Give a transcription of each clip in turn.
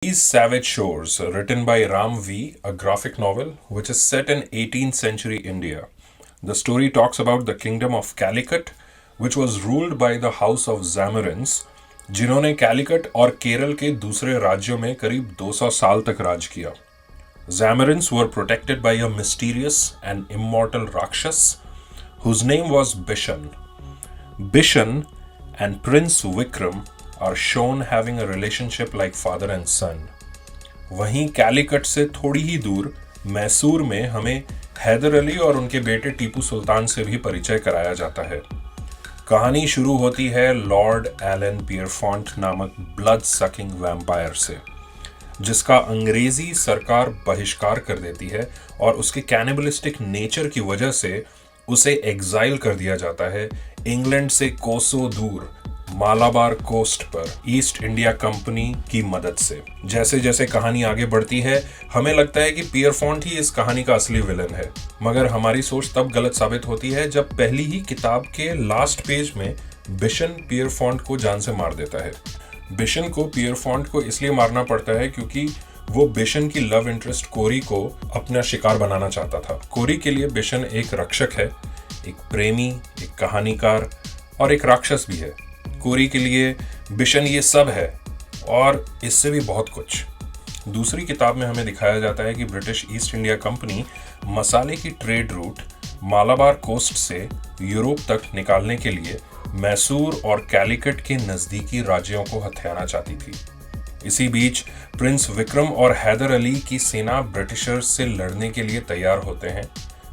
These Savage Shores, written by Ram V., a graphic novel which is set in 18th century India. The story talks about the kingdom of Calicut, which was ruled by the house of Zamorin's, जिन्होंने कैलिकट और केरल के दूसरे राज्यों में करीब 200 साल तक राज किया. Zamorins were protected by a mysterious and immortal Rakshas whose name was Bishan. Bishan and Prince Vikram are shown having a relationship like father and son. वहीं कैलिकट से थोड़ी ही दूर मैसूर में हमें हैदर अली और उनके बेटे टीपू सुल्तान से भी परिचय कराया जाता है. कहानी शुरू होती है लॉर्ड एलन पियरफॉन्ट नामक ब्लड सकिंग वैम्पायर से, जिसका अंग्रेजी सरकार बहिष्कार कर देती है और उसके कैनिबलिस्टिक नेचर की वजह से उसे एग्जाइल कर दिया जाता है इंग्लैंड से कोसों दूर मालाबार कोस्ट पर ईस्ट इंडिया कंपनी की मदद से. जैसे जैसे कहानी आगे बढ़ती है हमें लगता है कि पियरफॉन्ट ही इस कहानी का असली विलन है, मगर हमारी सोच तब गलत साबित होती है जब पहली ही किताब के लास्ट पेज में बिशन पियरफॉन्ट को जान से मार देता है. बिशन को पियरफॉन्ट को इसलिए मारना पड़ता है क्योंकि वो बिशन की लव इंटरेस्ट कोरी को अपना शिकार बनाना चाहता था. कोरी के लिए बिशन एक रक्षक है, एक प्रेमी, एक कहानीकार और एक राक्षस भी है. कोरी के लिए बिशन ये सब है और इससे भी बहुत कुछ. दूसरी किताब में हमें दिखाया जाता है कि ब्रिटिश ईस्ट इंडिया कंपनी मसाले की ट्रेड रूट मालाबार कोस्ट से यूरोप तक निकालने के लिए मैसूर और कैलिकट के नज़दीकी राज्यों को हथियाना चाहती थी. इसी बीच प्रिंस विक्रम और हैदर अली की सेना ब्रिटिशर्स से लड़ने के लिए तैयार होते हैं,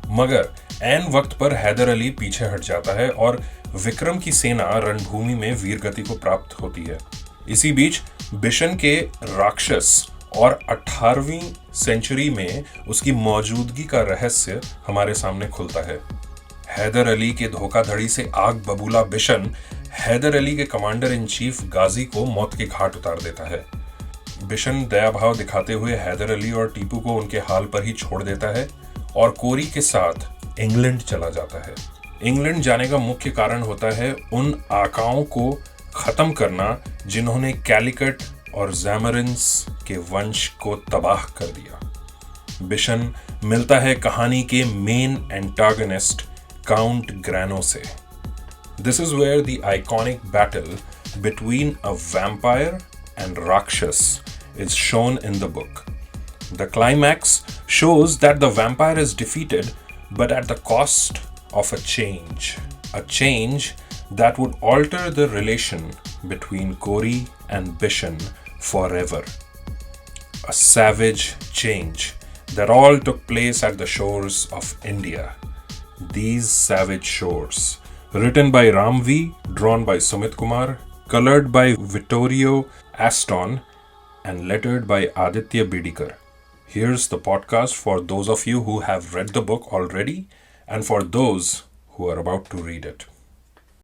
मगर ऐन वक्त पर हैदर अली पीछे हट जाता है और विक्रम की सेना रणभूमि में वीरगति को प्राप्त होती है. इसी बीच बिशन के राक्षस और 18वीं सेंचुरी में उसकी मौजूदगी का रहस्य हमारे सामने खुलता है. हैदर अली के धोखाधड़ी से आग बबूला बिशन हैदर अली के कमांडर इन चीफ गाजी को मौत के घाट उतार देता है. बिशन दया भाव दिखाते हुए हैदर अली और टीपू को उनके हाल पर ही छोड़ देता है और कोरी के साथ इंग्लैंड चला जाता है. इंग्लैंड जाने का मुख्य कारण होता है उन आकाओं को खत्म करना जिन्होंने कैलिकट और ज़ैमरिन्स के वंश को तबाह कर दिया. बिशन मिलता है कहानी के मेन एंटागनिस्ट काउंट ग्रैनो से. This is where the iconic battle between a vampire and rakshas is shown in the book. The climax shows that the vampire is defeated, but at the cost of a change that would alter the relation between Kori and Bishan forever. A savage change that all took place at the shores of India. These Savage Shores, written by Ram V, drawn by Sumit Kumar, colored by Vittorio Aston, and lettered by Aditya Bidikar. Here's the podcast for those of you who have read the book already and for those who are about to read it.